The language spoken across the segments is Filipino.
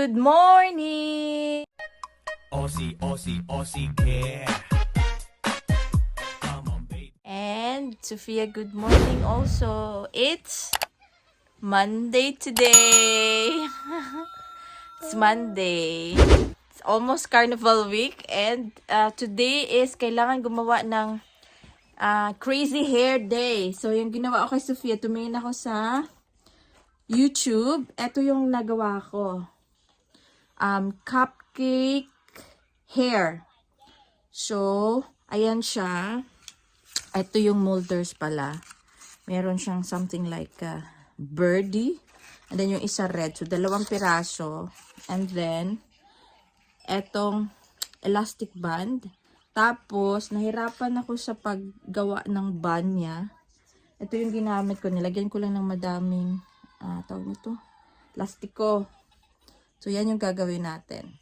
good morning! Aussie, Aussie, Aussie care. Come on, baby. And Sophia, good morning also. It's Monday today. It's Monday. It's almost Carnival week and today is kailangan gumawa ng crazy hair day. So yung ginawa ko kay Sophia, tumingin ako sa YouTube. Ito yung nagawa ko. Cupcake hair. So, ayan siya. Ito yung molders pala. Meron siyang something like birdie. And then yung isa red. So, 2 piraso. And then, etong elastic band. Tapos, nahirapan ako sa paggawa ng band niya. Ito yung ginamit ko. Nilagyan ko lang ng madaming, tawag nito, plastiko. So, yan yung gagawin natin.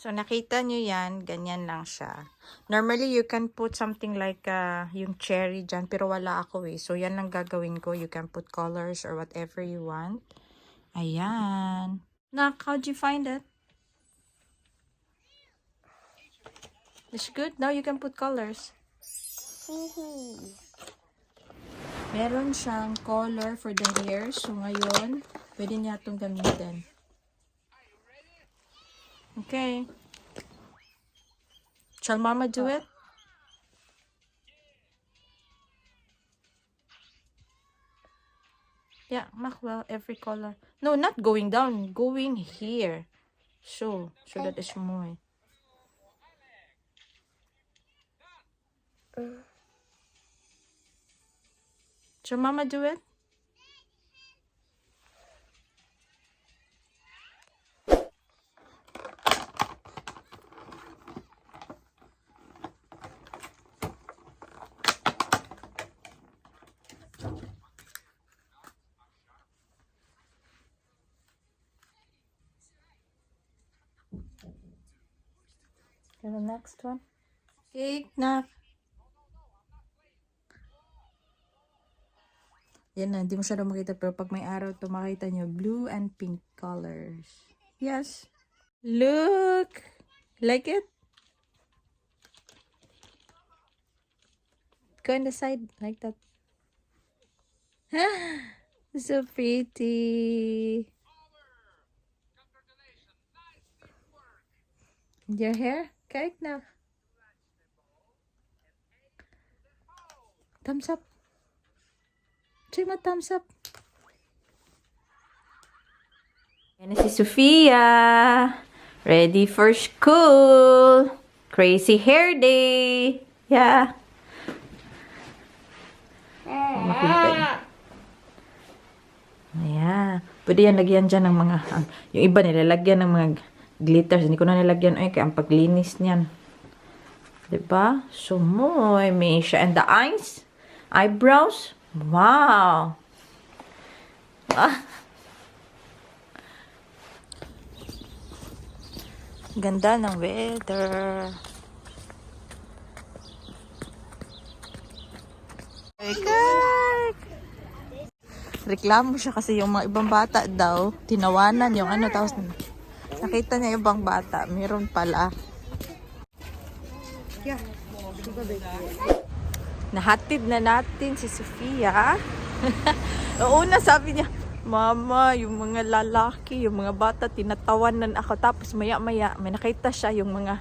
So, nakita nyo yan, ganyan lang siya. Normally, you can put something like yung cherry dyan, pero wala ako eh. So, yan lang gagawin ko. You can put colors or whatever you want. Ayan. Nak, how'd you find it? It's good? Now you can put colors. Meron siyang color for the hair. So, ngayon, pwede niya itong gamitin. Okay. Shall Mama do it? Yeah, Maxwell, every color. No, not going down. Going here. So that is more. Shall Mama do it? The next one. Cake na. Yan na, hindi mo siya makita. Pero pag may araw to makita nyo, blue and pink colors. Yes. Look! Like it? Go on the side, like that. So pretty. Your hair? Cake na. Thumbs up. Say mo thumbs up. Yan na si Sophia. Ready for school. Crazy hair day. Yeah. Ayan. Pwede yan lagyan dyan ng mga, yung iba nilalagyan ng mga glitters. Hindi ko na nilagyan. Ay, kaya ang paglinis niyan. Diba? So, may siya. And the eyes? Eyebrows? Wow! Ganda ng weather. Reklamo siya kasi yung mga ibang bata daw, tinawanan yung ano, tapos nakita niya yung ibang bata, meron pala. Nahatid na natin si Sophia. Una sabi niya, Mama, yung mga lalaki, yung mga bata, tinatawanan ako. Tapos maya-maya, may nakita siya yung mga,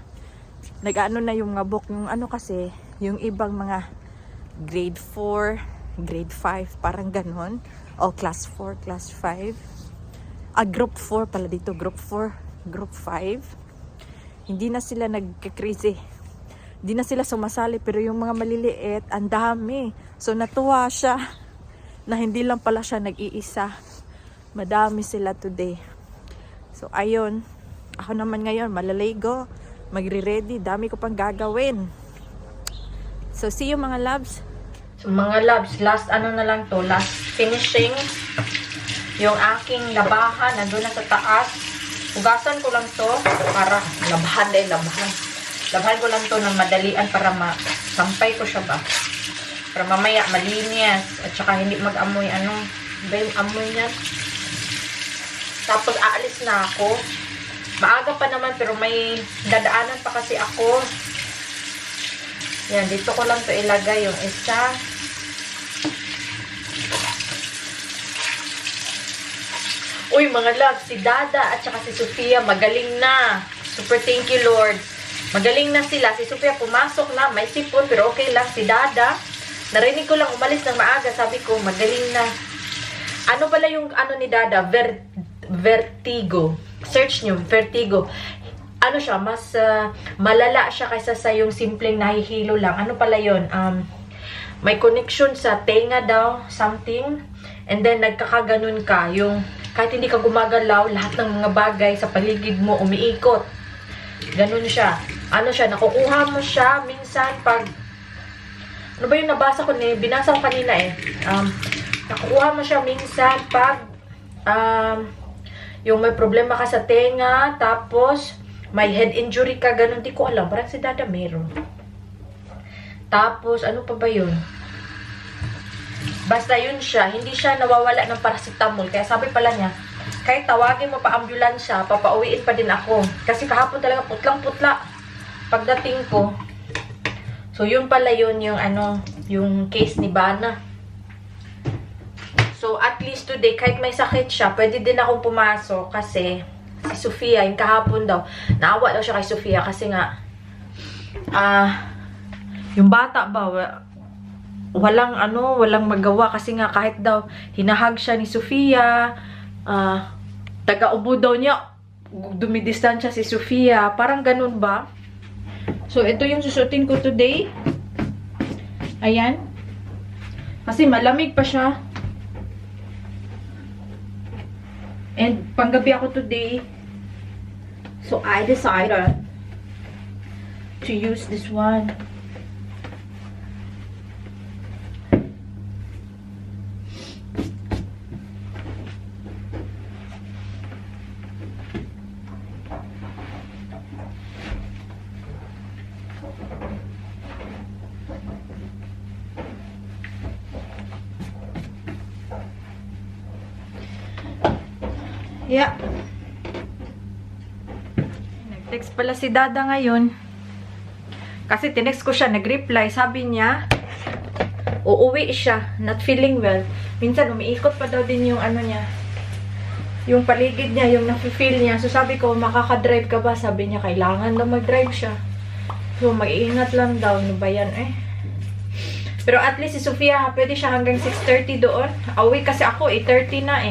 nag-ano na yung mga book, yung ano kasi, yung ibang mga grade 4, grade 5, parang ganon. O class 4, class 5. Group 4 pala dito, group 4. group 5. Hindi na sila nagka-crazy. Hindi na sila sumasali, pero yung mga maliliit, ang dami. So natuwa siya na hindi lang pala siya nag-iisa. Madami sila today. So ayun, ako naman ngayon malaligo, magre-ready, dami ko pang gagawin. So see you mga loves. So mga loves, last ano na lang to, last finishing. Yung aking labahan, nandun na sa taas. Hugasan ko lang to para labahan ko lang to ng madalian para masampay ko siya ba. Para mamaya malinis at saka hindi mag-amoy ba yung amoy niya. Tapos aalis na ako. Maaga pa naman pero may dadaanan pa kasi ako. Yan, dito ko lang to ilagay yung isa. Uy mga love, si Dada at saka si Sofia magaling na. Super thank you Lord. Magaling na sila. Si Sofia pumasok na, may sipon pero okay lang. Si Dada, narinig ko lang umalis ng maaga. Sabi ko, magaling na. Ano pala yung ano ni Dada? Vertigo. Search nyo, vertigo. Ano siya, mas malala siya kaysa sa yung simpleng nahihilo lang. Ano pala yun? May connection sa tenga daw, something. And then, nagkakaganon ka. Yung, kahit hindi ka gumagalaw, lahat ng mga bagay sa paligid mo umiikot. Ganun siya. Ano siya, nakukuha mo siya minsan pag, ano ba yung nabasa ko binasa ko kanina nakukuha mo siya minsan pag, yung may problema ka sa tenga, tapos, may head injury ka, ganun, di ko alam, parang si Dada meron. Tapos, ano pa ba yun? Basta yun siya, hindi siya nawawala ng paracetamol, kaya sabi pala niya, kahit tawagin mo pa ambulansya, papauwiin pa din ako. Kasi kahapon talaga putlang-putla pagdating ko. So, yun pala yun yung yung case ni Bana. So, at least today, kahit may sakit siya, pwede din akong pumasok kasi si Sofia, yung kahapon daw, naawa daw siya kay Sofia kasi nga, yung bata ba, walang magawa kasi nga kahit daw hinahag siya ni Sofia, taga-ubo daw niya, dumidistansya si Sofia, parang ganun ba? So, ito yung susutin ko today. Ayan. Kasi malamig pa siya. And panggabi ako today. So, I decided to use this one. Yeah. Nag-text pala si Dada ngayon. Kasi tinext ko siya, nag-reply. Sabi niya, uuwi siya, not feeling well. Minsan, umiikot pa daw din yung niya. Yung paligid niya, yung nafe-feel niya. So, sabi ko, makaka-drive ka ba? Sabi niya, kailangan daw mag-drive siya. So, mag-iingat lang daw. Ano ba yan Pero at least si Sofia, pwede siya hanggang 6:30 doon. Auwi kasi ako, 8:30 na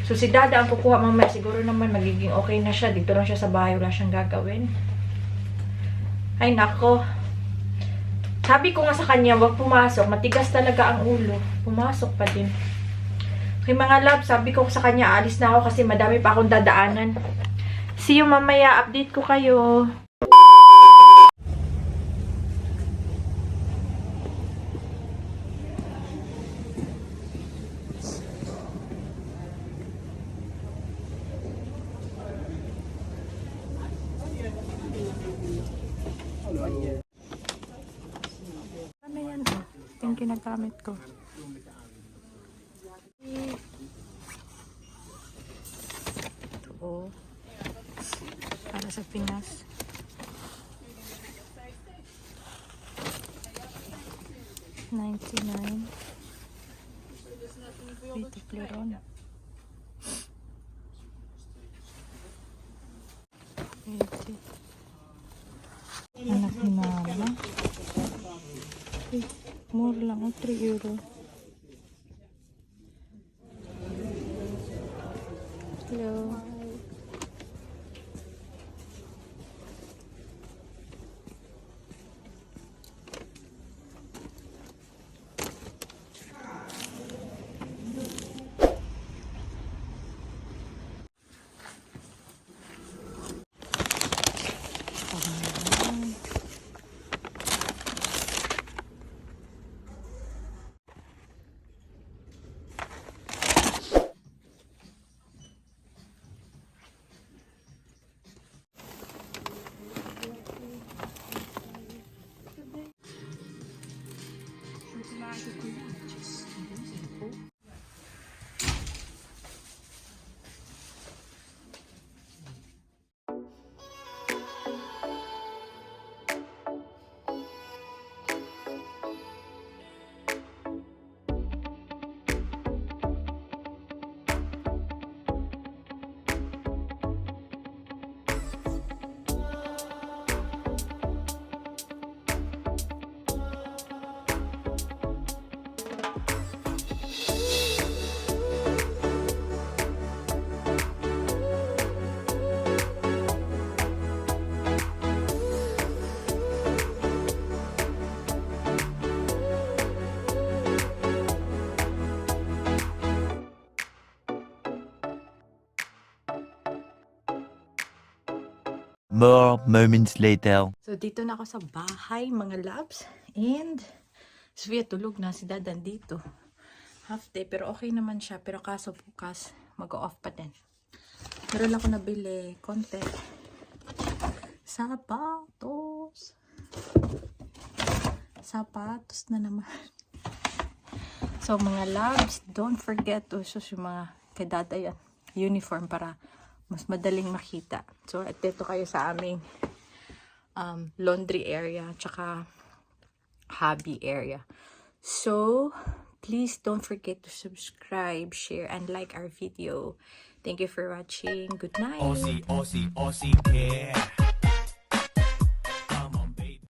So, si Dada ang kukuha mamaya. Siguro naman magiging okay na siya. Dito lang siya sa bahay. Wala siyang gagawin. Ay, nako. Sabi ko nga sa kanya, wag pumasok. Matigas talaga ang ulo. Pumasok pa din. Okay, mga love, sabi ko sa kanya, alis na ako kasi madami pa akong dadaanan. See you mamaya. Update ko kayo. Ano yan? Yung ginagamit ko. Ito. Para sa Pinas. $99. Beautiful. Anak ni Mama. Mura lang, €3. Hello. More moments later. So, dito na ako sa bahay, mga loves. And, Sofia tulog na. Si Dadan dito. Half day. Pero okay naman siya. Pero kaso bukas, mag-off pa din. Meron ako nabili. Konti. Sapatos. Sapatos na naman. So, mga loves, don't forget to sus yung mga kadada yan. Uniform para mas madaling makita. So, dito kayo sa aming laundry area. Tsaka hobby area. So, please don't forget to subscribe, share, and like our video. Thank you for watching. Good night. Aussie, Aussie, Aussie care.